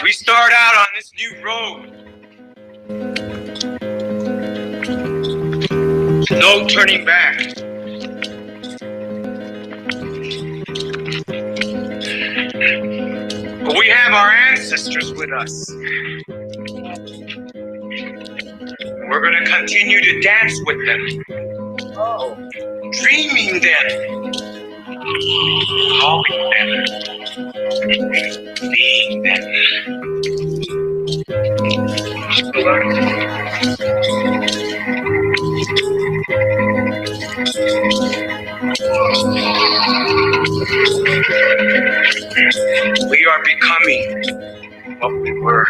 We start out on this new road. No turning back. But we have our ancestors with us. We're going to continue to dance with them. Dreaming them. Calling them. Seeing them. We are becoming what we were.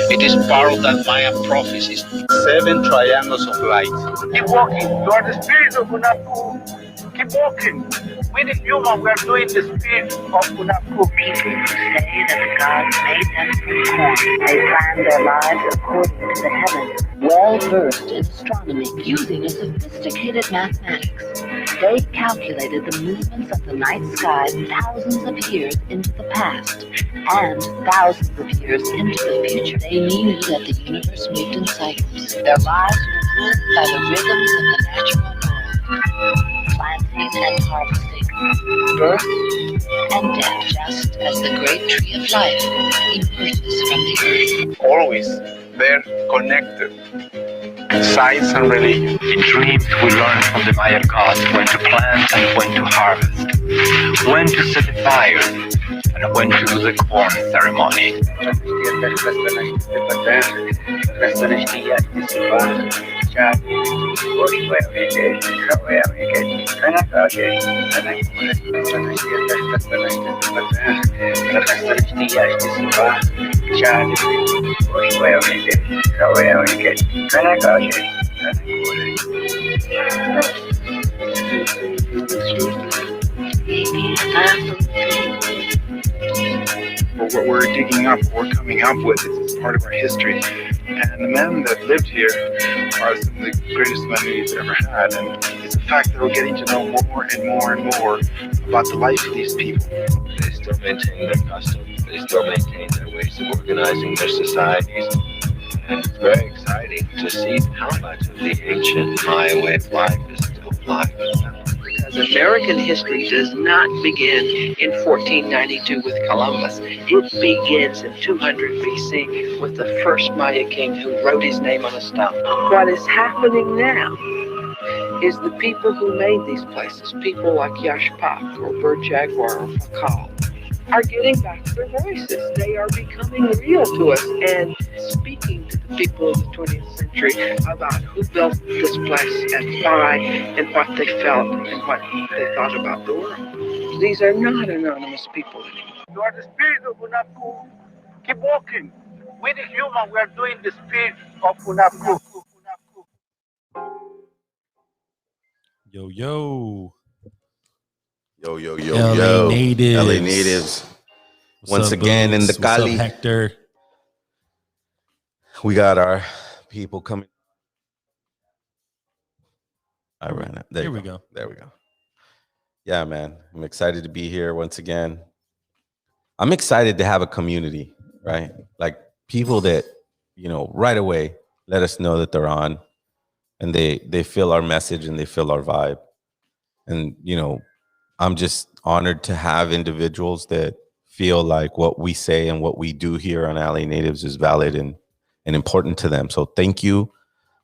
It is part of that Mayan prophecies. 7 triangles of light. Keep walking. You are the spirit of Unapu. Keep walking. We the human, we are doing the spirit of Unapu. People say that the gods made them from corn. They planned their lives according to the heavens. Well versed in astronomy, using a sophisticated mathematics, they calculated the movements of the night sky thousands of years into the past and thousands of years into the future. They knew that the universe moved in cycles. Their lives were ruled by the rhythms of the natural world, planting and harvesting, birth and death, just as the great tree of life emerges from the earth. Always they're connected. Science and religion. In dreams, we learn from the Maya gods when to plant and when to harvest, when to set the fire, and when to do the corn ceremony. But what we're digging up, what we're coming up with, is part of our history. And the men that lived here are some of the greatest men we've ever had. And it's the fact that we're getting to know more and more and more about the life of these people. They still maintain their customs. They still maintain their ways of organizing their societies. And it's very exciting to see how much of the ancient Maya way of life is still alive now. Because American history does not begin in 1492 with Columbus. It begins in 200 BC with the first Maya king who wrote his name on a stone. What is happening now is the people who made these places, people like Yashpak or Bird Jaguar or Fakal, are getting back their voices. They are becoming real to us and speaking to the people of the 20th century about who built this place and why and what they felt and what they thought about the world. These are not anonymous people anymore. You are the spirit of Unapu. Keep walking. We the human, we are doing the spirit of Unapu. Yo, yo. Yo, LA natives. LA natives. What's Once up, again in the Boots? What's Cali. up, Hector? We got our people coming. I ran out. Here we go. There we go. Yeah, man. I'm excited to be here once again. I'm excited to have a community, right? Like people that, right away let us know that they're on and they feel our message and they feel our vibe. And, I'm just honored to have individuals that feel like what we say and what we do here on LA Natives is valid and important to them. So thank you.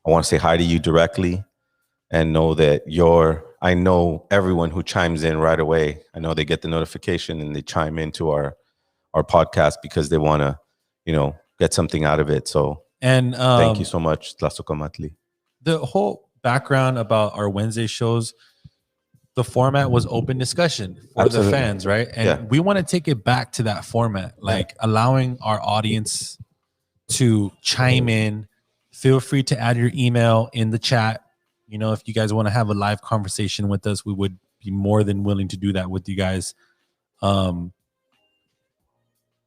I want to say hi to you directly and know that I know everyone who chimes in right away. I know they get the notification and they chime into our podcast because they want to, get something out of it. So thank you so much, Tlasukamatli. The whole background about our Wednesday shows, the format was open discussion for the fans, right? And we want to take it back to that format, like allowing our audience to chime in. Feel free to add your email in the chat. If you guys want to have a live conversation with us, we would be more than willing to do that with you guys.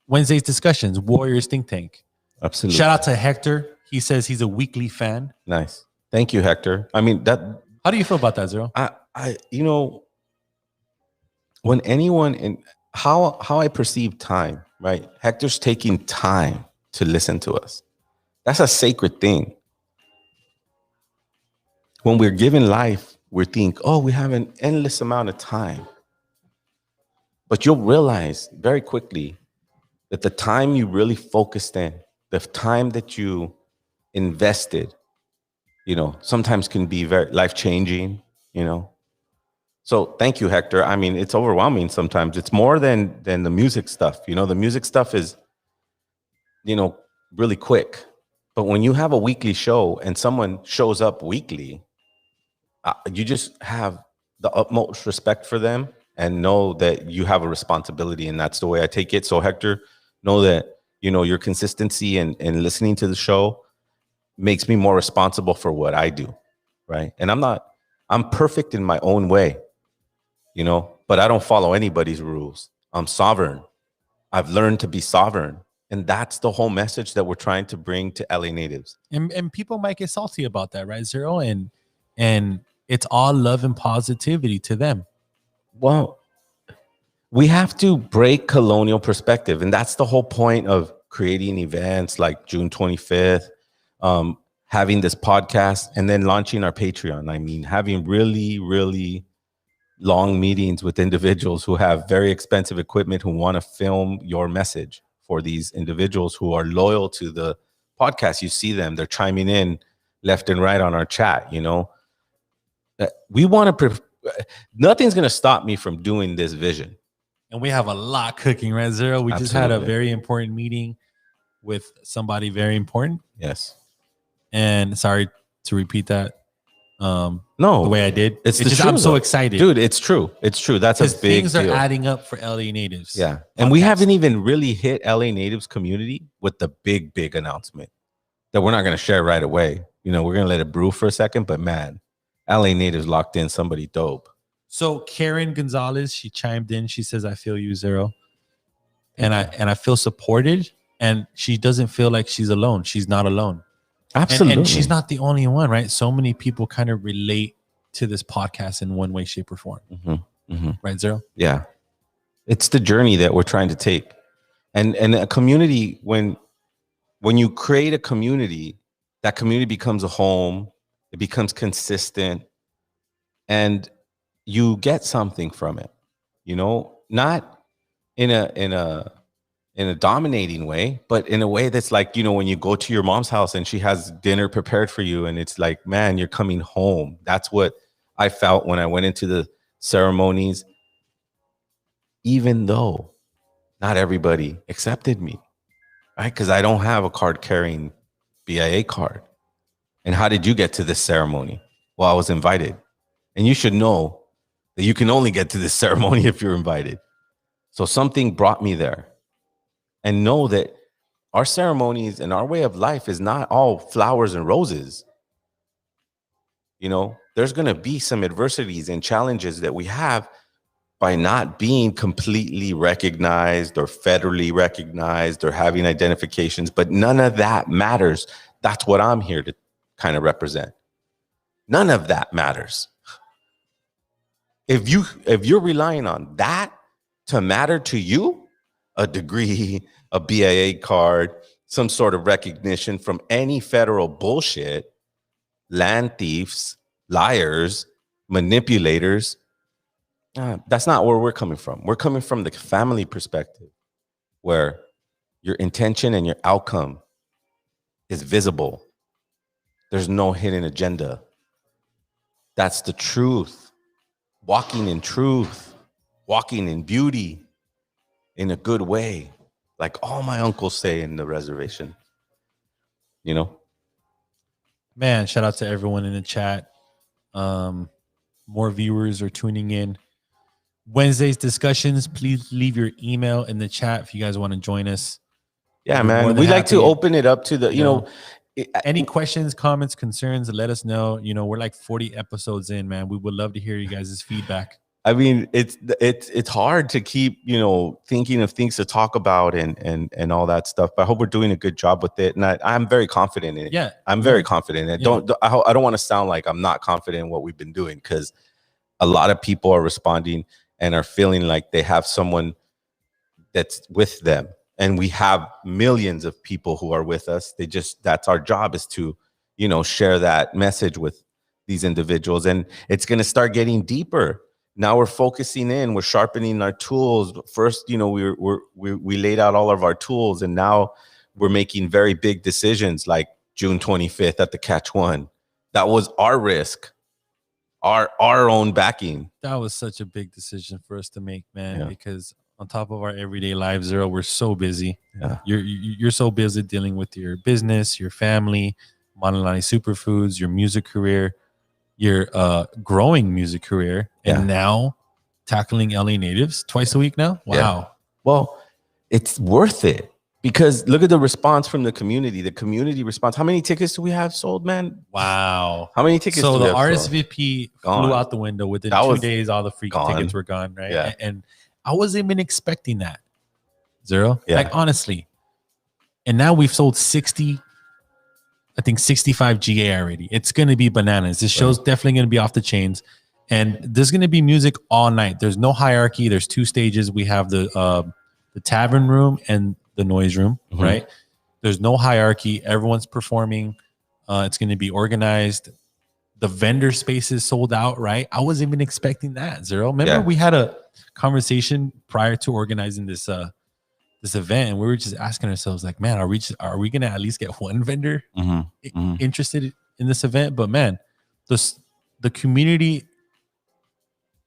Wednesday's discussions, Warriors Think Tank. Absolutely. Shout out to Hector. He says he's a weekly fan. Nice. Thank you, Hector. I mean, that. How do you feel about that, Zero? When anyone how I perceive time right? Hector's taking time to listen to us. That's a sacred thing. When we're given life, we think, oh, we have an endless amount of time. But you'll realize very quickly that the time you really focused in, the time that you invested, sometimes can be very life-changing. So thank you, Hector. I mean, it's overwhelming sometimes. It's more than the music stuff. The music stuff is, really quick. But when you have a weekly show and someone shows up weekly, you just have the utmost respect for them and know that you have a responsibility. And that's the way I take it. So Hector, know that, your consistency and listening to the show makes me more responsible for what I do. Right. And I'm perfect in my own way, but I don't follow anybody's rules. I'm sovereign. I've learned to be sovereign. And that's the whole message that we're trying to bring to LA natives. And people might get salty about that, right, Zero? And it's all love and positivity to them. Well, we have to break colonial perspective. And that's the whole point of creating events like June 25th, having this podcast, and then launching our Patreon. I mean, having really, really long meetings with individuals who have very expensive equipment who want to film your message for these individuals who are loyal to the podcast. You see them, they're chiming in left and right on our chat. We want to, nothing's going to stop me from doing this vision. And we have a lot cooking, right, Zero? We just had a very important meeting with somebody very important. Yes. And sorry to repeat that. No, the way I did. It's the truth. I'm so excited, dude. It's true. It's true. That's a big things deal. Are adding up for LA natives. Yeah, and we haven't even really hit LA natives community with the big announcement that we're not going to share right away. We're going to let it brew for a second. But man, LA natives locked in somebody dope. So Karen Gonzalez, she chimed in. She says, "I feel you, Zero, and I feel supported." And she doesn't feel like she's alone. She's not alone. Absolutely. And she's not the only one, right? So many people kind of relate to this podcast in one way, shape, or form. Right, Zero? Yeah. It's the journey that we're trying to take. And a community, when you create a community, that community becomes a home, it becomes consistent, and you get something from it. Not in a dominating way, but in a way that's like, when you go to your mom's house and she has dinner prepared for you and it's like, man, you're coming home. That's what I felt when I went into the ceremonies, even though not everybody accepted me, right? Because I don't have a card carrying BIA card. And how did you get to this ceremony? Well, I was invited. And you should know that you can only get to this ceremony if you're invited. So something brought me there. And know that our ceremonies and our way of life is not all flowers and roses. There's going to be some adversities and challenges that we have by not being completely recognized or federally recognized or having identifications, but none of that matters. That's what I'm here to kind of represent. None of that matters. If you're relying on that to matter to you, a degree, a BIA card, some sort of recognition from any federal bullshit, land thieves, liars, manipulators. That's not where we're coming from. We're coming from the family perspective, where your intention and your outcome is visible. There's no hidden agenda. That's the truth. Walking in truth, walking in beauty, in a good way, like all my uncles say in the reservation. Man, shout out to everyone in the chat. More viewers are tuning in. Wednesday's discussions, please leave your email in the chat if you guys want to join us. Yeah, man. We like to open it up to the, any questions, comments, concerns, let us know. We're like 40 episodes in, man. We would love to hear you guys' feedback. I mean, it's hard to keep, thinking of things to talk about and all that stuff. But I hope we're doing a good job with it. And I'm very confident in it. Yeah. I'm very confident in it. I don't want to sound like I'm not confident in what we've been doing, because a lot of people are responding and are feeling like they have someone that's with them, and we have millions of people who are with us. That's our job, is to, share that message with these individuals. And it's going to start getting deeper. Now we're focusing in, we're sharpening our tools. First, we laid out all of our tools, and now we're making very big decisions, like June 25th at the Catch One. That was our risk, our own backing. That was such a big decision for us to make, man, because on top of our everyday lives, Zero, we're so busy. Yeah. You're so busy dealing with your business, your family, Manalani Superfoods, your music career, your growing music career, and now tackling LA natives twice a week now. Wow. Yeah. Well, it's worth it, because look at the response from the community. The community response. How many tickets do we have sold, man? Wow. How many tickets? So do we the have RSVP flew out the window within 2 days. All the free tickets were gone, right? Yeah. And I wasn't even expecting that, Zero. Yeah. Like, honestly. And now we've sold 65 GA already. It's going to be bananas. This show's definitely going to be off the chains. And there's going to be music all night. There's no hierarchy. There's 2 stages. We have the tavern room and the noise room, right? There's no hierarchy. Everyone's performing. It's going to be organized. The vendor space is sold out, right? I wasn't even expecting that, Zero. Remember, we had a conversation prior to organizing this event, and we were just asking ourselves, like, man, are we gonna at least get one vendor interested in this event? But man, the community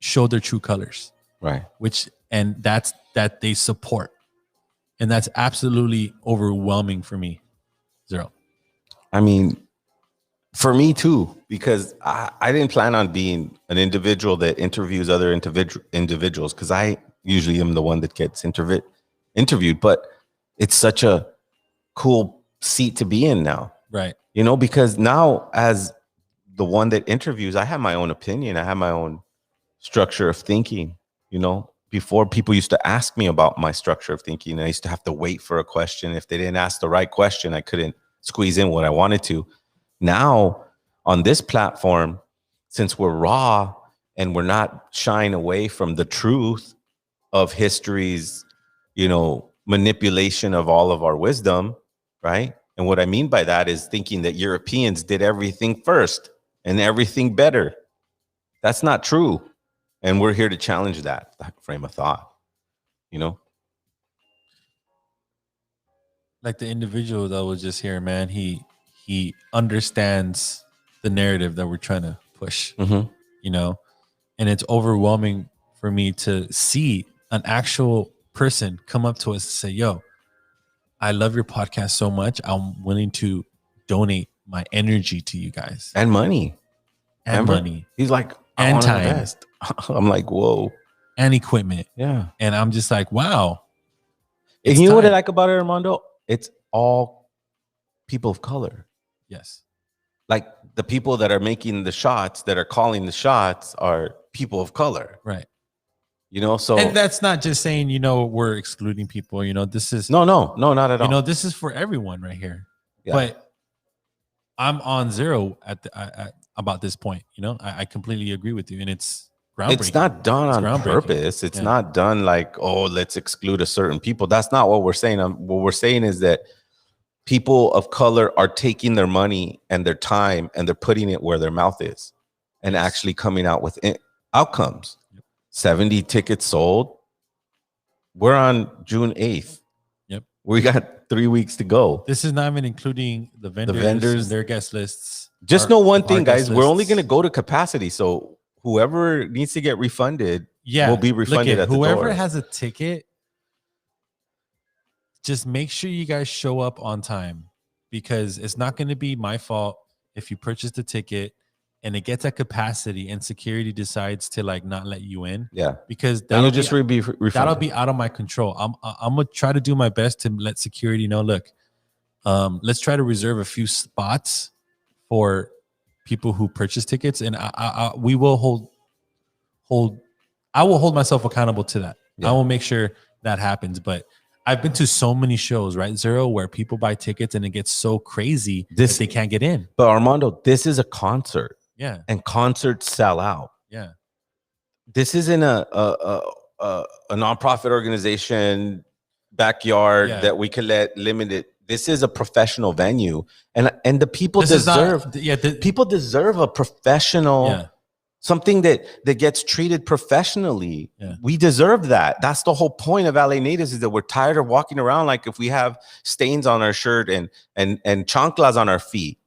showed their true colors, right? And that's that they support, and that's absolutely overwhelming for me, Zero. I mean, for me too, because I didn't plan on being an individual that interviews other individuals, because I usually am the one that gets interviewed, but it's such a cool seat to be in now, right? Because now, as the one that interviews, I have my own opinion. I have my own structure of thinking. Before, people used to ask me about my structure of thinking, and I used to have to wait for a question. If they didn't ask the right question, I couldn't squeeze in what I wanted to. Now, on this platform, since we're raw and we're not shying away from the truth of history's, manipulation of all of our wisdom, right? And what I mean by that is thinking that Europeans did everything first and everything better. That's not true. And we're here to challenge that frame of thought, Like the individual that was just here, man, he understands the narrative that we're trying to push, and it's overwhelming for me to see an actual person come up to us and say, yo, I love your podcast so much. I'm willing to donate my energy to you guys. And money. Money. He's like, and time. I'm like, whoa. And equipment. Yeah. And I'm just like, wow. And you know what I like about it, Armando? It's all people of color. Yes. Like the people that are making the shots, that are calling the shots, are people of color. Right. So, and that's not just saying, we're excluding people, this is no, not at all. This is for everyone right here. Yeah. But I'm on Zero at about this point, I completely agree with you. And it's groundbreaking. It's not done on purpose. It's not done like, oh, let's exclude a certain people. That's not what we're saying. What we're saying is that people of color are taking their money and their time and they're putting it where their mouth is, and actually coming out with outcomes. 70 tickets sold. We're on June 8th. Yep. We got 3 weeks to go. This is not even including the vendors and their guest lists. Just know one thing, guys. We're only going to go to capacity. So whoever needs to get refunded will be refunded at the door. Whoever has a ticket, just make sure you guys show up on time, because it's not going to be my fault if you purchase the ticket and it gets at capacity and security decides to not let you in. Yeah. Because that'll just be refunded. That'll be out of my control. I'm going to try to do my best to let security know, look, let's try to reserve a few spots for people who purchase tickets, and I will hold myself accountable to that. Yeah. I will make sure that happens. But I've been to so many shows, right, Zero, where people buy tickets and it gets so crazy that they can't get in. But Armando, this is a concert. Yeah. And concerts sell out. Yeah. This isn't a nonprofit organization backyard that we could let limited. This is a professional venue, and the people deserve. People deserve a professional, something that gets treated professionally. We deserve that. That's the whole point of LA Natives, is that we're tired of walking around like if we have stains on our shirt and chanclas on our feet.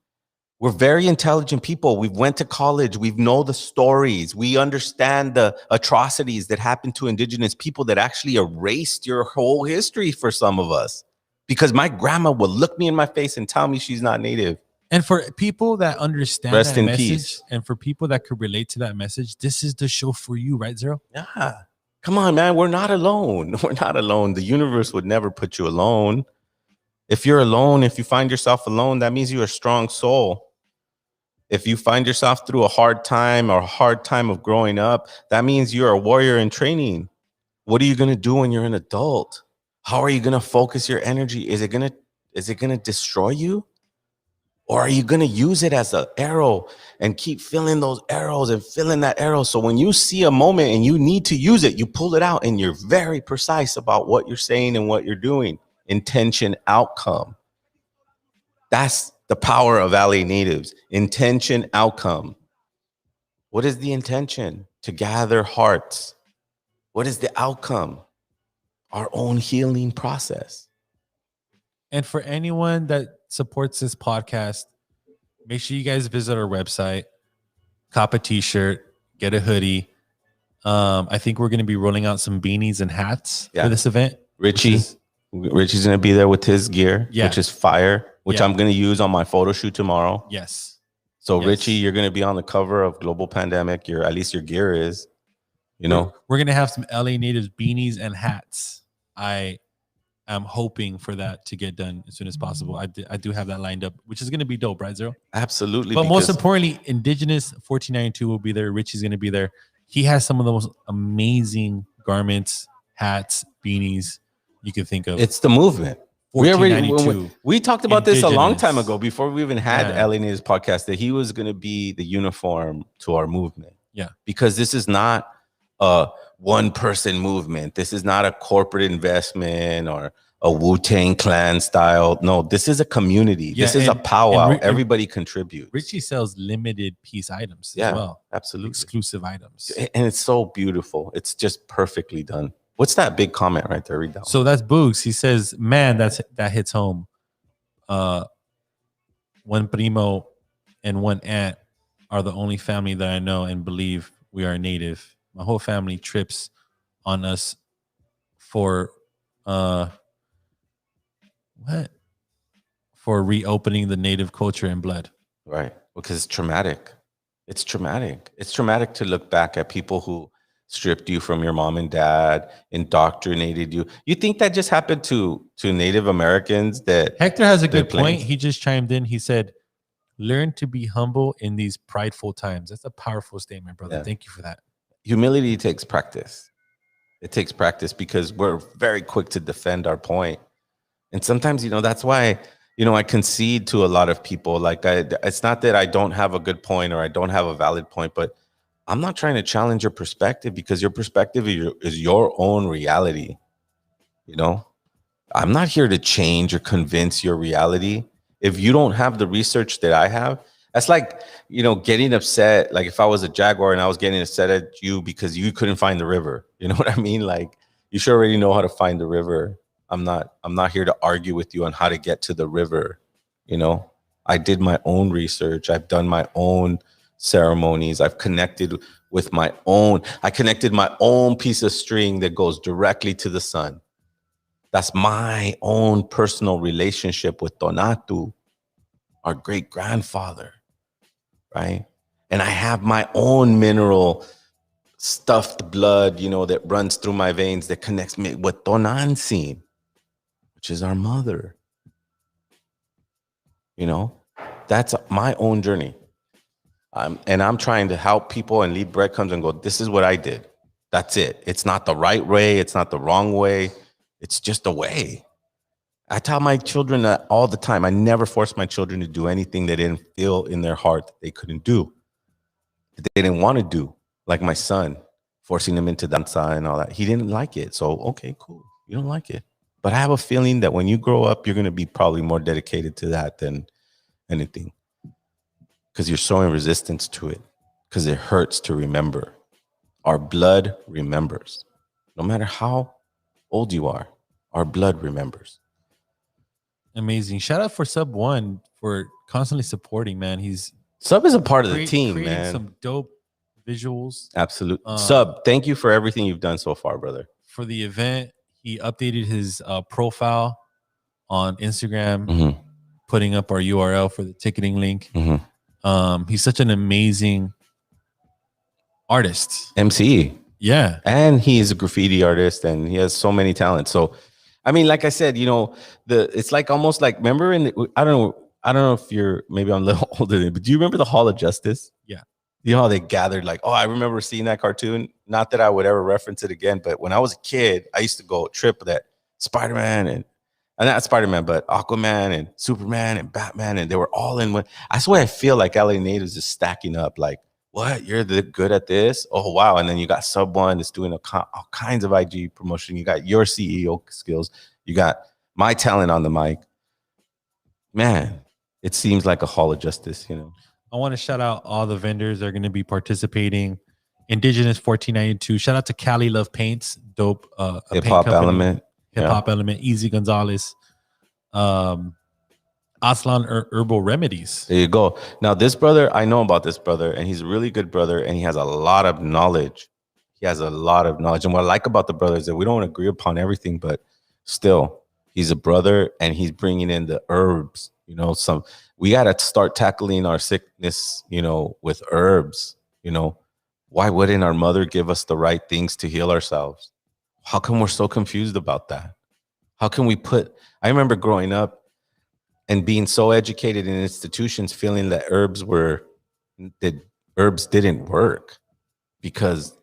We're very intelligent people. We've went to college. We know the stories. We understand the atrocities that happened to indigenous people that actually erased your whole history for some of us. Because my grandma will look me in my face and tell me she's not Native. And for people that understand Rest that in message, peace. and for people that could relate to that message, this is the show for you, right, Zero? Yeah. Come on, man. We're not alone. We're not alone. The universe would never put you alone. If you're alone, if you find yourself alone, that means you're a strong soul. If you find yourself through a hard time or a hard time of growing up, that means you're a warrior in training. What are you going to do when you're an adult? How are you going to focus your energy? Is it going to destroy you? Or are you going to use it as an arrow and keep filling those arrows and filling that arrow? So when you see a moment and you need to use it, you pull it out and you're very precise about what you're saying and what you're doing. Intention, outcome. That's the power of LA Natives. Intention, outcome. What is the intention? To gather hearts. What is the outcome? Our own healing process. And for anyone that supports this podcast, make sure you guys visit our website, cop a t-shirt, get a hoodie. I think we're going to be rolling out some beanies and hats for this event. Richie's going to be there with his gear, which is fire, which I'm going to use on my photo shoot tomorrow. Yes. So Richie, you're going to be on the cover of Global Pandemic. At least your gear is, you know. We're going to have some LA Natives beanies and hats. I am hoping for that to get done as soon as possible. I do have that lined up, which is going to be dope, right, Zero? Absolutely. But most importantly, Indigenous 1492 will be there. Richie's going to be there. He has some of the most amazing garments, hats, beanies you could think of. It's the movement. We talked about this a long time ago, before we even had LA Natives podcast, that he was going to be the uniform to our movement. Yeah. Because this is not a one-person movement. This is not a corporate investment or a Wu-Tang Clan style. No, this is a community. This is a powwow. Everybody contributes. Richie sells limited piece items as well. Absolutely. Exclusive items. And it's so beautiful. It's just perfectly done. What's that big comment right there? Read that. So that's Boogs. He says, man, that hits home. One primo and one aunt are the only family that I know and believe we are Native. My whole family trips on us for reopening the Native culture and blood. Right. Because it's traumatic. It's traumatic. It's traumatic to look back at people who stripped you from your mom and dad, indoctrinated you. You think that just happened to Native Americans? That Hector has a good point. He just chimed in. He said, learn to be humble in these prideful times. That's a powerful statement, brother. Yeah. Thank you for that. Humility takes practice. It takes practice because we're very quick to defend our point. And sometimes, that's why, I concede to a lot of people. Like, it's not that I don't have a good point or I don't have a valid point, but I'm not trying to challenge your perspective, because your perspective is your own reality. I'm not here to change or convince your reality. If you don't have the research that I have, that's like, getting upset. Like if I was a jaguar and I was getting upset at you because you couldn't find the river. You know what I mean? Like, you should already know how to find the river. I'm not here to argue with you on how to get to the river. I did my own research. I've done my own ceremonies. I connected my own piece of string that goes directly to the sun. That's my own personal relationship with Tonatu, our great grandfather, right? And I have my own mineral stuffed blood, that runs through my veins that connects me with Tonantzin, which is our mother. That's my own journey. And I'm trying to help people and leave breadcrumbs and go, this is what I did. That's it. It's not the right way. It's not the wrong way. It's just a way. I tell my children that all the time. I never force my children to do anything they didn't feel in their heart that they couldn't do, that they didn't want to do. Like my son, forcing him into danza and all that. He didn't like it. So, okay, cool. You don't like it. But I have a feeling that when you grow up, you're going to be probably more dedicated to that than anything, because you're showing resistance to it, because it hurts to remember. Our blood remembers. No matter how old you are, our blood remembers. Amazing. Shout out for Sub One for constantly supporting, man. He's Sub is a part of the team, creating man. some dope visuals. Absolutely. Sub, thank you for everything you've done so far, brother. For the event, he updated his profile on Instagram, Mm-hmm. putting up our URL for the ticketing link. Mm-hmm. He's such an amazing artist. MC. Yeah. And he is a graffiti artist, and he has so many talents. So, I mean, like I said, you know, it's like almost like, remember I don't know if you're, maybe I'm a little older than, but do you remember the Hall of Justice? Yeah. You know how they gathered, like, oh, I remember seeing that cartoon. Not that I would ever reference it again, but when I was a kid, I used to go trip that Spider-Man and not Spider-Man, but Aquaman and Superman and Batman, and they were all in one. That's why I feel like LA Natives is stacking up. Like, what? You're good at this? Oh, wow. And then you got Sub One that's doing all kinds of IG promotion. You got your CEO skills. You got my talent on the mic. Man, it seems like a Hall of Justice, you know. I want to shout out all the vendors that are going to be participating. Indigenous 1492. Shout out to Cali Love Paints. Dope. Hip Hop Element. Hip Hop Element. Easy Gonzalez. Aslan Herbal Remedies. There you go. Now, this brother, I know about this brother, and he's a really good brother, and he has a lot of knowledge. He has a lot of knowledge. And what I like about the brother is that we don't agree upon everything, but still, he's a brother, and he's bringing in the herbs. You know, we got to start tackling our sickness, you know, with herbs. You know, why wouldn't our mother give us the right things to heal ourselves? How come we're so confused about that? How can we I remember growing up and being so educated in institutions, feeling that herbs didn't work, because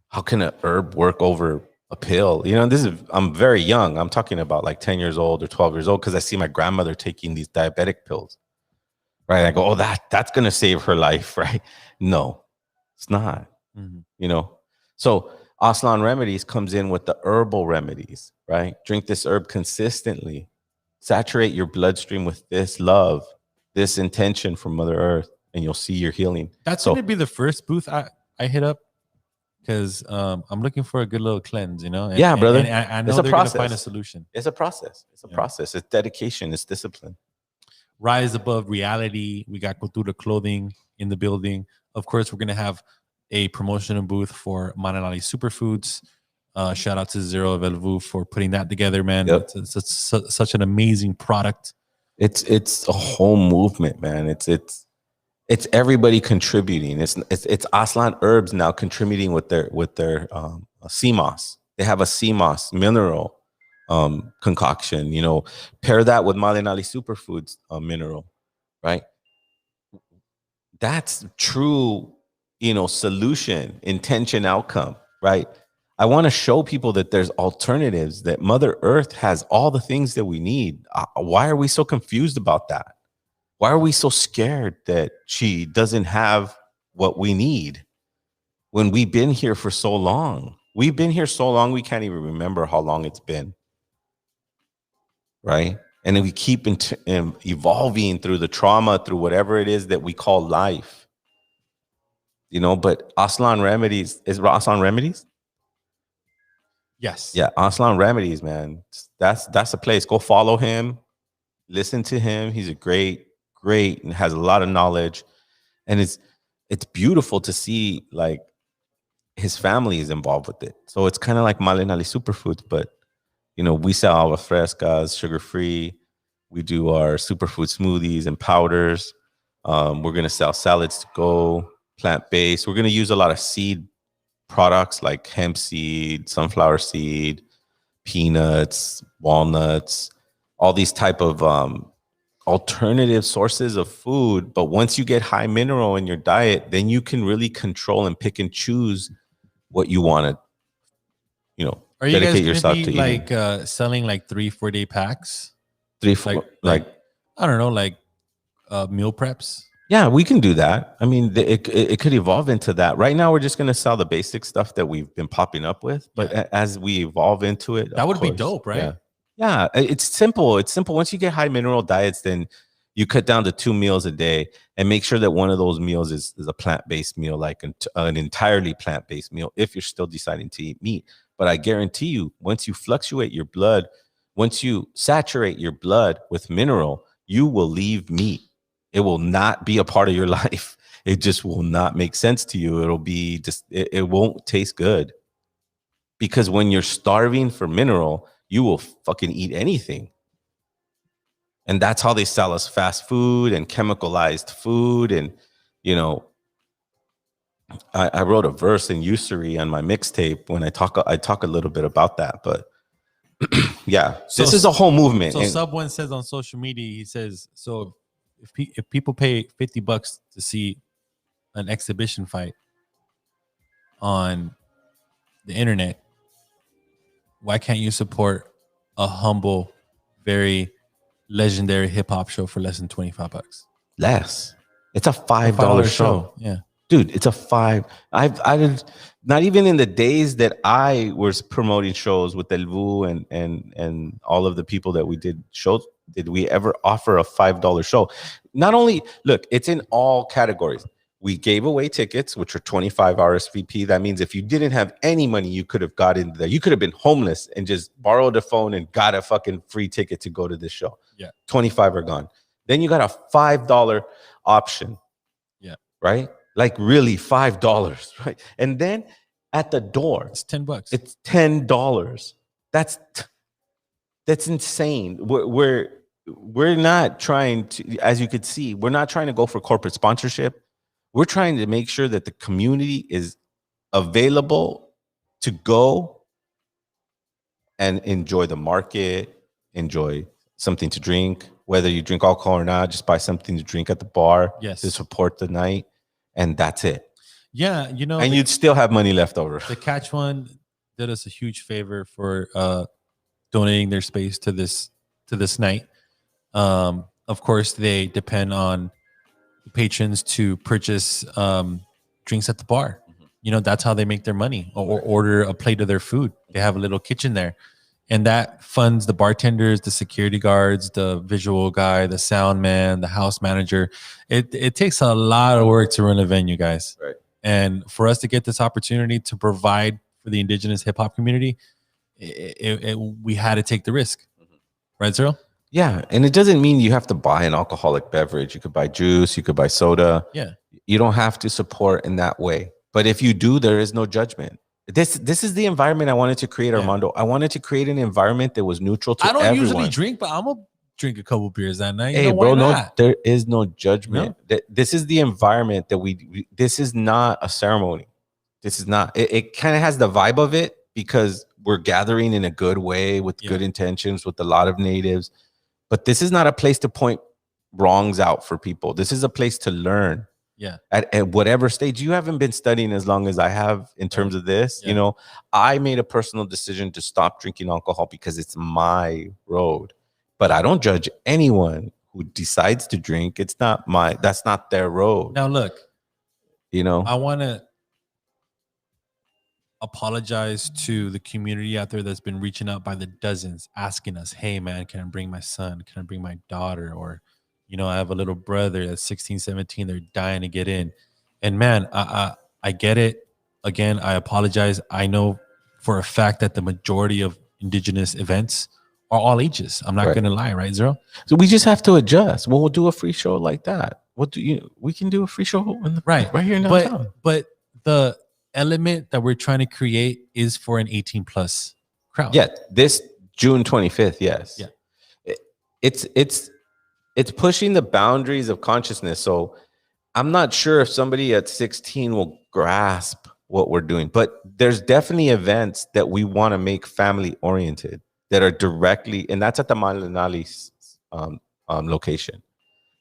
how can an herb work over a pill? You know, I'm very young. I'm talking about like 10 years old or 12 years old, because I see my grandmother taking these diabetic pills, right? I go, oh, that's going to save her life, right? No, it's not, you know? So Aslan Remedies comes in with the herbal remedies, right? Drink this herb consistently. Saturate your bloodstream with this love, this intention from Mother Earth, and you'll see your healing. That's going to be the first booth I hit up, because I'm looking for a good little cleanse, you know? Yeah, brother. And I know they're going to find a solution. It's a process. It's a process. It's dedication. It's discipline. Rise above reality. We got Cultura Clothing in the building. Of course, we're going to have a promotional booth for Mananali Superfoods. Shout out to Zero of El Vuh for putting that together, man. Yep. It's such an amazing product. It's a whole movement, man. It's everybody contributing. It's Aslan Herbs now contributing with their sea moss. They have a sea moss mineral concoction. You know, pair that with Mananali Superfoods mineral, right? That's true, you know, solution, intention, outcome, right? I want to show people that there's alternatives, that Mother Earth has all the things that we need. Why are we so confused about that? Why are we so scared that she doesn't have what we need when we've been here for so long? We've been here so long, we can't even remember how long it's been, right? And then we keep evolving through the trauma, through whatever it is that we call life. You know, but Aslan Remedies, is Aslan Remedies? Yes. Yeah, Aslan Remedies, man. That's a place. Go follow him. Listen to him. He's a great, and has a lot of knowledge. And it's beautiful to see, like, his family is involved with it. So it's kind of like Mananali Superfoods, but, you know, we sell agua frescas, sugar-free. We do our superfood smoothies and powders. We're going to sell salads to go, plant-based. We're going to use a lot of seed products like hemp seed, sunflower seed, peanuts, walnuts, all these type of alternative sources of food. But once you get high mineral in your diet, then you can really control and pick and choose what you want to, you know, are you dedicate guys yourself be to like eating. Selling like 3-4 day packs? 3-4, like I don't know, like meal preps? Yeah, we can do that. I mean, it could evolve into that. Right now, we're just going to sell the basic stuff that we've been popping up with. But as we evolve into it, that would be dope, right? Yeah, it's simple. It's simple. Once you get high mineral diets, then you cut down to 2 meals a day and make sure that one of those meals is a plant-based meal, like an entirely plant-based meal, if you're still deciding to eat meat. But I guarantee you, once you fluctuate your blood, once you saturate your blood with mineral, you will leave meat. It will not be a part of your life. It just will not make sense to you. It'll be just, it won't taste good. Because when you're starving for mineral, you will fucking eat anything. And that's how they sell us fast food and chemicalized food. And, you know, I wrote a verse in Usury on my mixtape when I talk a little bit about that. But yeah, so, this is a whole movement. So Sub One says on social media, he says, so if people pay $50 to see an exhibition fight on the internet, why can't you support a humble, very legendary hip hop show for less than $25? Less. It's a $5 show. Yeah. Dude, it's a $5. I've not even in the days that I was promoting shows with El Vuh and all of the people that we did shows, did we ever offer a $5 show? Not only, look, it's in all categories. We gave away tickets, which are 25 RSVP. That means if you didn't have any money, you could have got into there. You could have been homeless and just borrowed a phone and got a fucking free ticket to go to this show. Yeah. 25 are gone. Then you got a $5 option. Yeah. Right? Like really $5, right? And then at the door, it's $10. It's $10. That's insane. We're not trying to, as you could see, we're not trying to go for corporate sponsorship. We're trying to make sure that the community is available to go and enjoy the market, enjoy something to drink, whether you drink alcohol or not, just buy something to drink at the bar to support the night. And that's it. Yeah, you know, and you'd still have money left over. The Catch One did us a huge favor for donating their space to this night. Of course, they depend on the patrons to purchase drinks at the bar. Mm-hmm. You know, that's how they make their money, or order a plate of their food. They have a little kitchen there, and that funds the bartenders, the security guards, the visual guy, the sound man, the house manager. It takes a lot of work to run a venue, guys. Right. And for us to get this opportunity to provide for the indigenous hip hop community, we had to take the risk. Mm-hmm. Right, Cyril? Yeah. And it doesn't mean you have to buy an alcoholic beverage. You could buy juice, you could buy soda. Yeah. You don't have to support in that way. But if you do, there is no judgment. This is the environment I wanted to create, Armando. I wanted to create an environment that was neutral to everyone. I don't usually drink, but I'm gonna drink a couple beers that night. Hey, bro, no, there is no judgment. No? This is the environment that we this is not a ceremony. This is not. It kind of has the vibe of it because we're gathering in a good way with good intentions with a lot of natives. But this is not a place to point wrongs out for people. This is a place to learn. Yeah. At whatever stage. You haven't been studying as long as I have in terms of this. You know, I made a personal decision to stop drinking alcohol because it's my road. But I don't judge anyone who decides to drink. That's not their road. Now look, you know, I want to apologize to the community out there that's been reaching out by the dozens, asking us, hey man, can I bring my son? Can I bring my daughter? Or, you know, I have a little brother that's 16, 17. They're dying to get in. And man, I get it. Again, I apologize. I know for a fact that the majority of indigenous events are all ages. I'm not going to lie, right, Zero? So we just have to adjust. We'll do a free show like that. We can do a free show right here in downtown. But the element that we're trying to create is for an 18 plus crowd. Yeah, this June 25th, yes. Yeah. It's pushing the boundaries of consciousness. So I'm not sure if somebody at 16 will grasp what we're doing, but there's definitely events that we want to make family oriented that are directly, and that's at the Malinali location.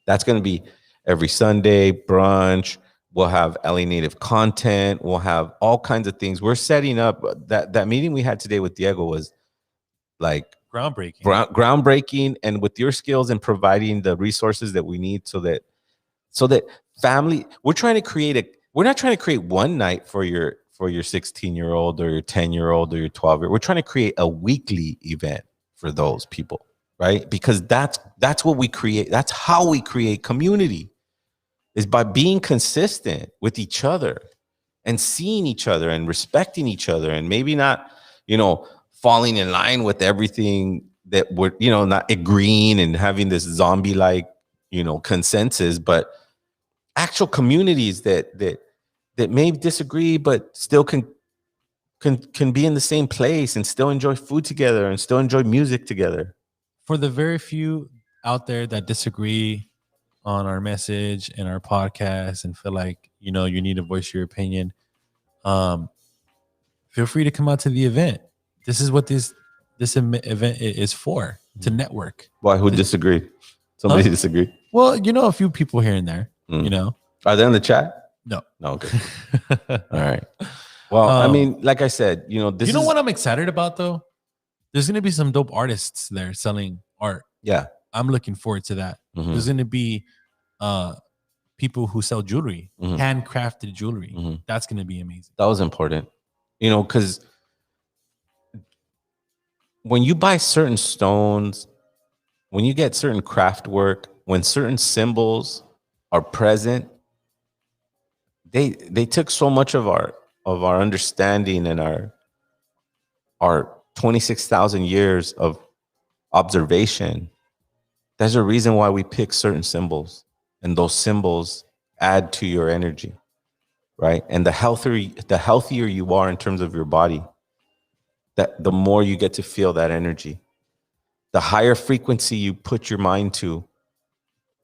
That's going to be every Sunday brunch. We'll have LA Native content. We'll have all kinds of things. We're setting up that meeting we had today with Diego was like groundbreaking, and with your skills and providing the resources that we need so that family, we're not trying to create one night for your 16-year-old or your 10-year-old or your 12-year-old. We're trying to create a weekly event for those people, right? Because that's what we create. That's how we create community, is by being consistent with each other and seeing each other and respecting each other, and maybe not, falling in line with everything that we're, not agreeing and having this zombie like, consensus, but actual communities that may disagree, but still can be in the same place and still enjoy food together and still enjoy music together. For the very few out there that disagree on our message and our podcast and feel like, you need to voice your opinion, feel free to come out to the event. This is what this event is for, to network. Why? Who disagree? Somebody disagree? Well, a few people here and there, Are they in the chat? No. Okay. All right. Well, I mean, like I said, this what I'm excited about, though? There's going to be some dope artists there selling art. Yeah. I'm looking forward to that. Mm-hmm. There's going to be people who sell jewelry, handcrafted jewelry. Mm-hmm. That's going to be amazing. That was important, because when you buy certain stones, when you get certain craft work, when certain symbols are present, they took so much of our understanding and our 26,000 years of observation. There's a reason why we pick certain symbols, and those symbols add to your energy, right? And the healthier you are in terms of your body, that the more you get to feel that energy. The higher frequency you put your mind to,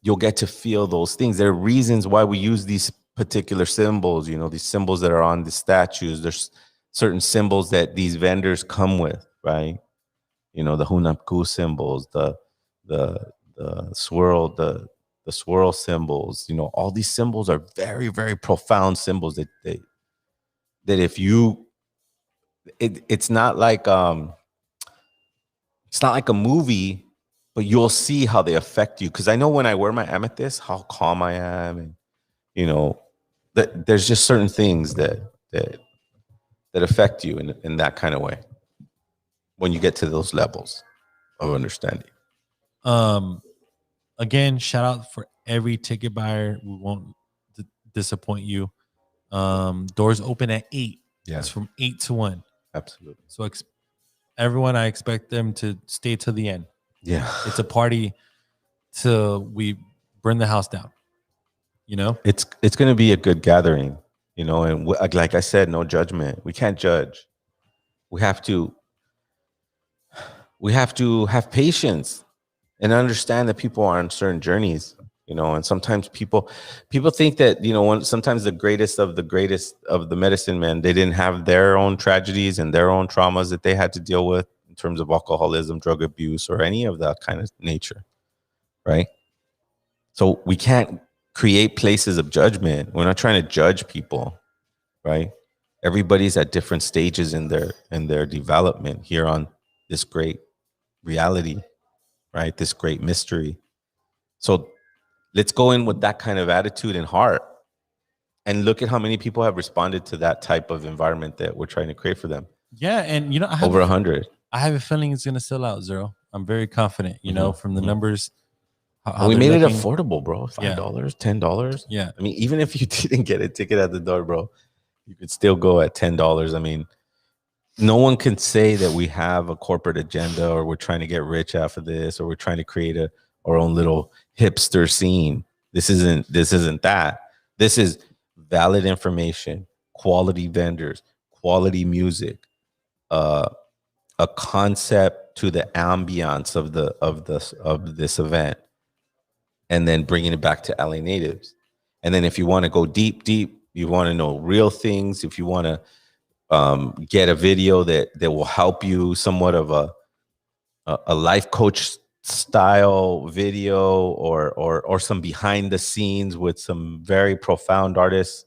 you'll get to feel those things. There are reasons why we use these particular symbols, these symbols that are on the statues. There's certain symbols that these vendors come with, right? The Hunapku symbols, the swirl, the swirl symbols. All these symbols are very, very profound symbols that if you, it's not like a movie, but you'll see how they affect you. Because I know when I wear my amethyst, how calm I am, and that there's just certain things that affect you in that kind of way when you get to those levels of understanding. Again, shout out for every ticket buyer. We won't disappoint you. Doors open at 8. Yeah. It's from 8 to 1. Absolutely. So everyone, I expect them to stay to the end. Yeah. It's a party till we burn the house down. It's going to be a good gathering, and like I said, no judgment. We can't judge. We have to have patience and understand that people are on certain journeys, and sometimes people think that, sometimes the greatest of the medicine men, they didn't have their own tragedies and their own traumas that they had to deal with in terms of alcoholism, drug abuse, or any of that kind of nature, right? So we can't create places of judgment. We're not trying to judge people, right? Everybody's at different stages in their development here on this great reality, right? This great mystery. So let's go in with that kind of attitude and heart, and look at how many people have responded to that type of environment that we're trying to create for them. Yeah, and over 100. I have a feeling it's gonna sell out, Zero. I'm very confident. From the numbers. How we made it affordable, bro. $5, $10. Yeah. I mean, even if you didn't get a ticket at the door, bro, you could still go at $10. I mean, no one can say that we have a corporate agenda, or we're trying to get rich off of this, or we're trying to create our own little hipster scene. This isn't that. This is valid information, quality vendors, quality music, a concept to the ambiance of this event, and then bringing it back to LA natives. And then if you want to go deep, you want to know real things, if you want to get a video that will help you, somewhat of a life coach style video, or some behind the scenes with some very profound artists,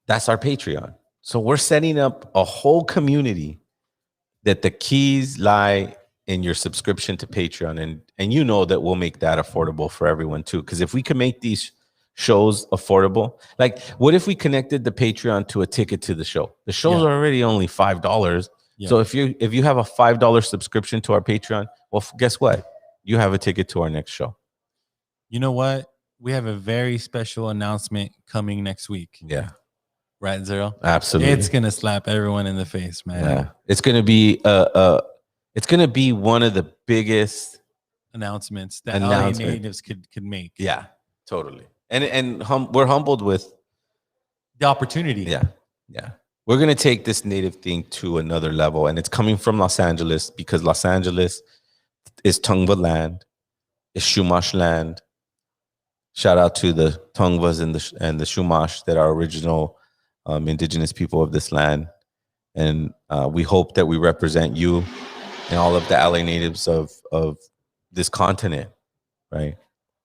that's our Patreon. So we're setting up a whole community that the keys lie in your subscription to Patreon. And that we'll make that affordable for everyone too. Because if we can make these shows affordable, like what if we connected the Patreon to a ticket to the show? The shows are already only $5. Yeah. So if you have a $5 subscription to our Patreon, well, guess what? You have a ticket to our next show. You know what? We have a very special announcement coming next week. Yeah. Right, Zero? Absolutely. It's gonna slap everyone in the face, man. Yeah. It's gonna be one of the biggest announcements that LA natives could make. Yeah, totally. And we're humbled with the opportunity. Yeah. Yeah. We're going to take this native thing to another level, and it's coming from Los Angeles because Los Angeles is Tongva land, is Chumash land. Shout out to the Tongvas and the Chumash that are original indigenous people of this land. And we hope that we represent you and all of the LA natives of this continent, right?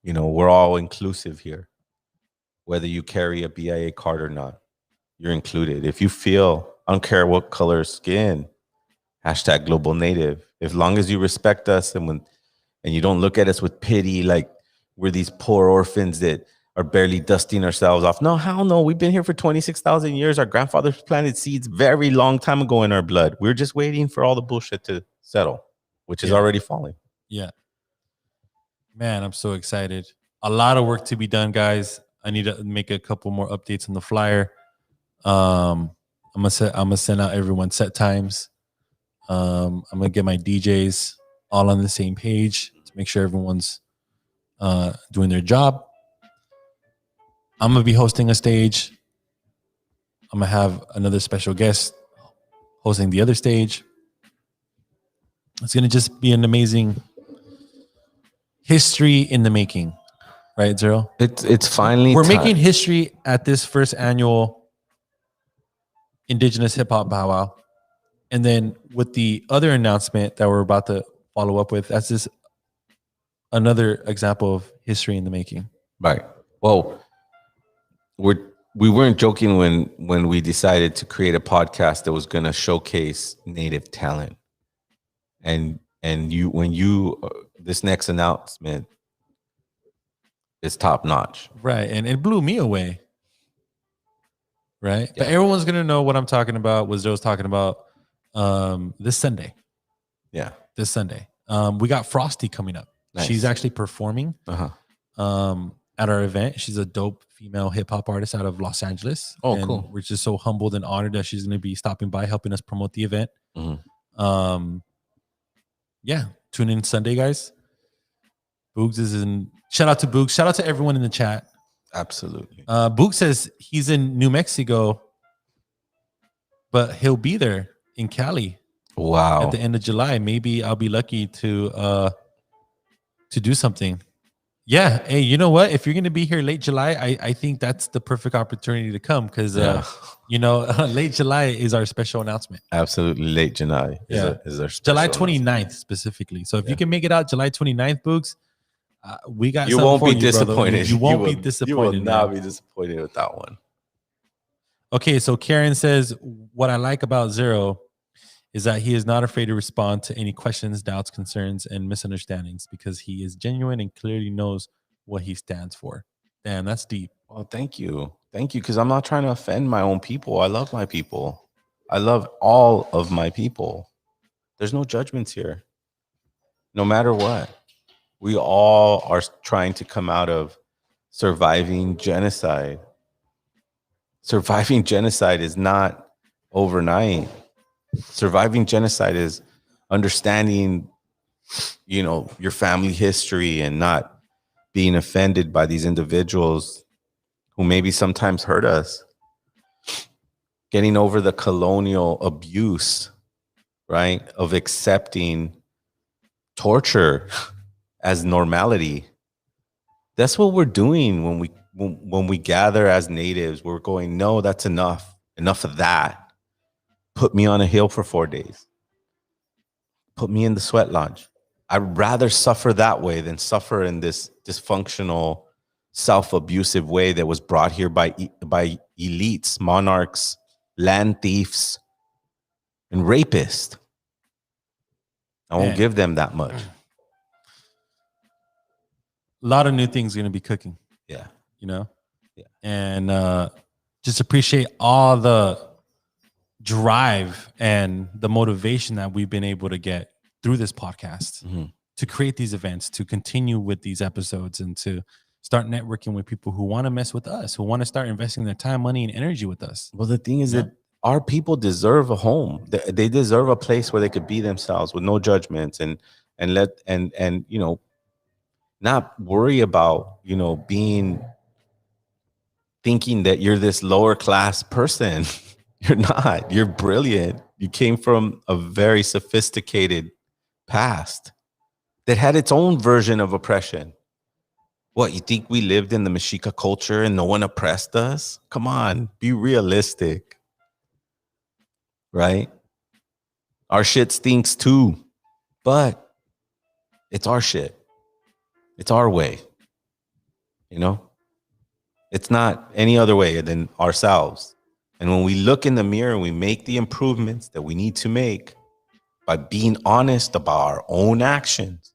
You know, we're all inclusive here. Whether you carry a BIA card or not, you're included. If you feel, I don't care what color skin, hashtag global native. As long as you respect us and you don't look at us with pity like we're these poor orphans that are barely dusting ourselves off. No, hell no. We've been here for 26,000 years. Our grandfathers planted seeds very long time ago in our blood. We're just waiting for all the bullshit to settle, which is already falling. Yeah. Man, I'm so excited. A lot of work to be done, guys. I need to make a couple more updates on the flyer. I'm gonna send out everyone's set times. I'm gonna get my DJs all on the same page to make sure everyone's doing their job. I'm gonna be hosting a stage. I'm gonna have another special guest hosting the other stage. It's gonna just be an amazing history in the making. Right, Zero? It's finally we're making history at this first annual Indigenous Hip Hop Powwow. And then with the other announcement that we're about to follow up with, that's just another example of history in the making. Right. Well, we weren't joking when we decided to create a podcast that was going to showcase native talent. And this next announcement is top notch. Right. And it blew me away. Right. Yeah. But everyone's going to know what I'm talking about, what Joe's talking about this Sunday. Yeah. This Sunday. We got Frosty coming up. Nice. She's actually performing at our event. She's a dope female hip hop artist out of Los Angeles. Oh, and cool. We're just so humbled and honored that she's going to be stopping by, helping us promote the event. Yeah. Tune in Sunday, guys. Boogs is in. Shout out to Boogs. Shout out to everyone in the chat. Absolutely. Boogs says he's in New Mexico, but he'll be there in Cali. Wow. At the end of July. Maybe I'll be lucky to do something. Yeah. Hey, you know what? If you're gonna be here late July, I think that's the perfect opportunity to come because late July is our special announcement. Absolutely. Late July is our July 29th specifically. So if you can make it out July 29th, Boogs, we got you something won't for be disappointed. You won't be disappointed. You will not be disappointed with that one. Okay, so Karen says, what I like about Zero is that he is not afraid to respond to any questions, doubts, concerns, and misunderstandings because he is genuine and clearly knows what he stands for. Damn, that's deep. Well, thank you. Thank you, because I'm not trying to offend my own people. I love my people. I love all of my people. There's no judgments here. No matter what. We all are trying to come out of surviving genocide. Surviving genocide is not overnight. Surviving genocide is understanding, your family history and not being offended by these individuals who maybe sometimes hurt us. Getting over the colonial abuse, right, of accepting torture as normality. That's what we're doing when we gather as natives. We're going, no, that's enough of that. Put me on a hill for 4 days. Put me in the sweat lodge. I'd rather suffer that way than suffer in this dysfunctional, self-abusive way that was brought here by elites, monarchs, land thieves, and rapists. I won't give them that much. A lot of new things going to be cooking. Yeah. Yeah. And just appreciate all the drive and the motivation that we've been able to get through this podcast to create these events, to continue with these episodes, and to start networking with people who want to mess with us, who want to start investing their time, money, and energy with us. Well, the thing is that our people deserve a home. They deserve a place where they could be themselves with no judgments and you know, not worry about, you know, thinking that you're this lower class person. You're not. You're brilliant. You came from a very sophisticated past that had its own version of oppression. What, you think we lived in the Mexica culture and no one oppressed us? Come on, be realistic. Right? Our shit stinks too, but it's our shit. It's our way. You know? It's not any other way than ourselves. And when we look in the mirror and we make the improvements that we need to make by being honest about our own actions,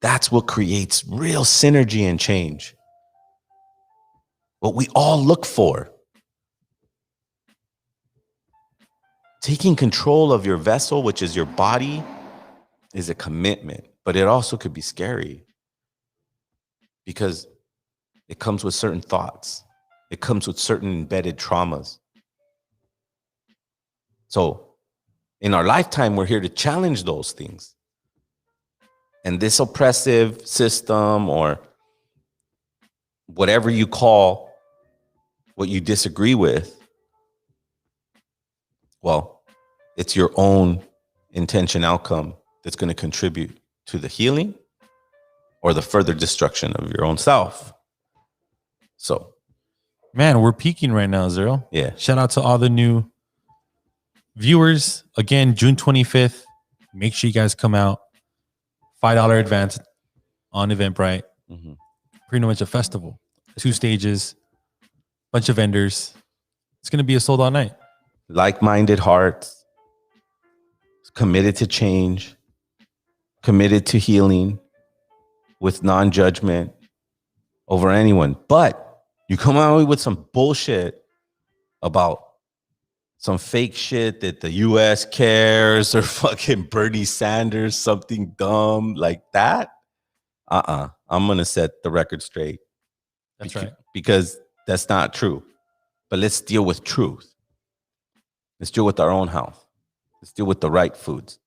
that's what creates real synergy and change. What we all look for. Taking control of your vessel, which is your body, is a commitment, but it also could be scary because it comes with certain thoughts. It comes with certain embedded traumas. So in our lifetime, we're here to challenge those things. And this oppressive system, or whatever you call what you disagree with, well, it's your own intention outcome that's going to contribute to the healing or the further destruction of your own self. So, man, we're peaking right now, Zero. Yeah. Shout out to all the new viewers. Again, June 25th. Make sure you guys come out. $5 advance on Eventbrite. Pretty much a festival. 2 stages, bunch of vendors. It's going to be a sold out night. Like-minded hearts, committed to change, committed to healing with non-judgment over anyone. But you come out with some bullshit about some fake shit that the US cares, or fucking Bernie Sanders, something dumb like that. I'm going to set the record straight. That's right. Because that's not true. But let's deal with truth. Let's deal with our own health. Let's deal with the right foods.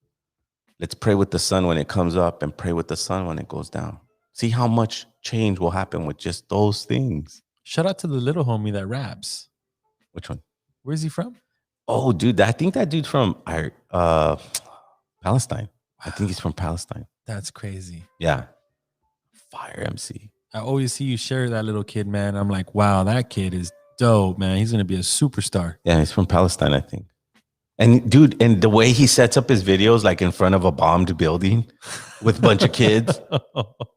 Let's pray with the sun when it comes up and pray with the sun when it goes down. See how much change will happen with just those things. Shout out to the little homie that raps. Which one? Where's he from? Oh, dude, I think that dude's from Palestine. I think he's from Palestine. That's crazy. Yeah. Fire MC. I always see you share that little kid, man. I'm like, wow, that kid is dope, man. He's going to be a superstar. Yeah, he's from Palestine, I think. And dude, and the way he sets up his videos, like in front of a bombed building with a bunch of kids.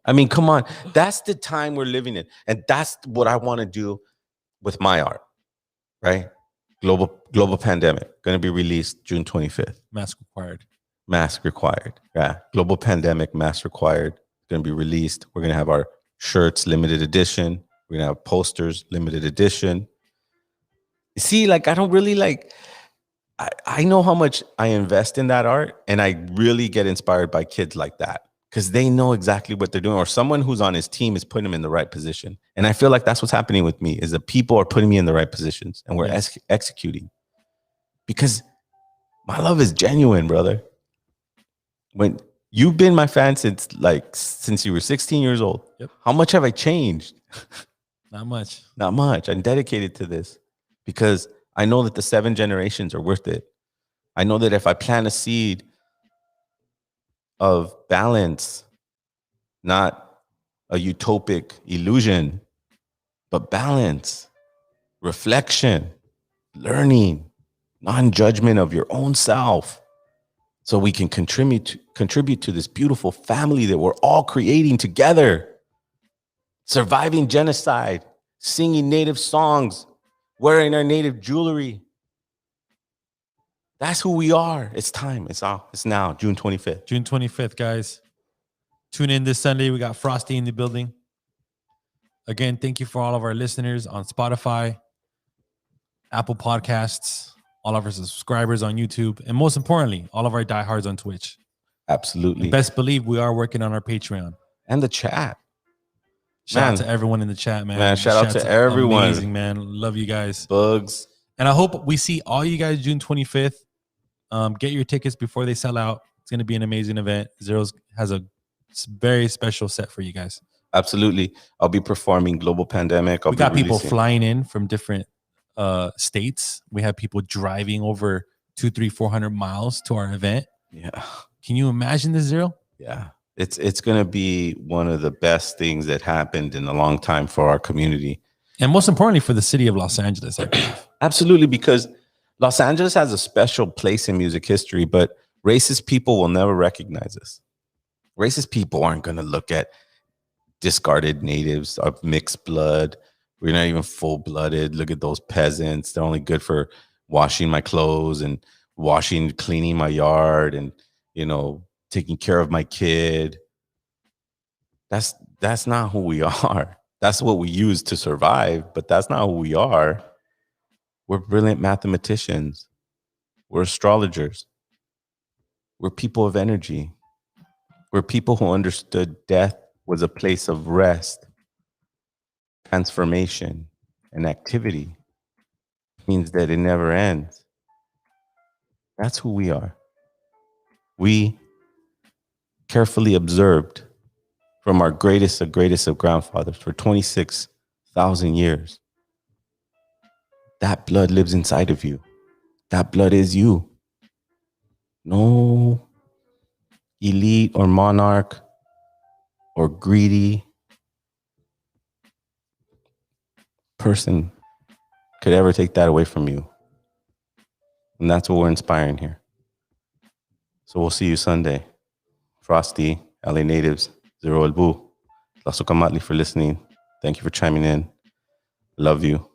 I mean, come on. That's the time we're living in. And that's what I want to do with my art, right? Global pandemic, going to be released June 25th. Mask required. Mask required. Yeah. Global pandemic, mask required. Going to be released. We're going to have our shirts, limited edition. We're going to have posters, limited edition. See, like, I don't really like... I know how much I invest in that art, and I really get inspired by kids like that because they know exactly what they're doing, or someone who's on his team is putting him in the right position. And I feel like that's what's happening with me, is that people are putting me in the right positions and we're executing, because my love is genuine, brother. When you've been my fan since you were 16 years old, how much have I changed? Not much. Not much. I'm dedicated to this because I know that the 7 generations are worth it. I know that if I plant a seed of balance, not a utopic illusion, but balance, reflection, learning, non-judgment of your own self, so we can contribute to this beautiful family that we're all creating together, surviving genocide, singing native songs, wearing our native jewelry. That's who we are. It's time. It's now, June 25th. June 25th, guys. Tune in this Sunday. We got Frosty in the building. Again, thank you for all of our listeners on Spotify, Apple Podcasts, all of our subscribers on YouTube, and most importantly, all of our diehards on Twitch. Absolutely. And best believe we are working on our Patreon. And the chat. Shout out to everyone in the chat, man. Man, shout out to everyone. Amazing, man. Love you guys. Bugs. And I hope we see all you guys June 25th. Get your tickets before they sell out. It's going to be an amazing event. Zero's has a very special set for you guys. Absolutely. I'll be performing Global Pandemic. We got people flying in from different states. We have people driving over 200, 300, 400 miles to our event. Yeah. Can you imagine this, Zero? Yeah. It's going to be one of the best things that happened in a long time for our community. And most importantly, for the city of Los Angeles, I believe. Absolutely, because Los Angeles has a special place in music history, but racist people will never recognize us. Racist people aren't going to look at discarded natives of mixed blood. We're not even full-blooded. Look at those peasants. They're only good for washing my clothes and cleaning my yard and, taking care of my kid. That's not who we are. That's what we use to survive, but that's not who we are. We're brilliant mathematicians. We're astrologers. We're people of energy. We're people who understood death was a place of rest, transformation, and activity. It means that it never ends. That's who we are. We carefully observed from our greatest of grandfathers for 26,000 years. That blood lives inside of you. That blood is you. No elite or monarch or greedy person could ever take that away from you. And that's what we're inspiring here. So we'll see you Sunday. Frosty, LA Natives, Zero El Vuh. Lasso Kamatli for listening. Thank you for chiming in. Love you.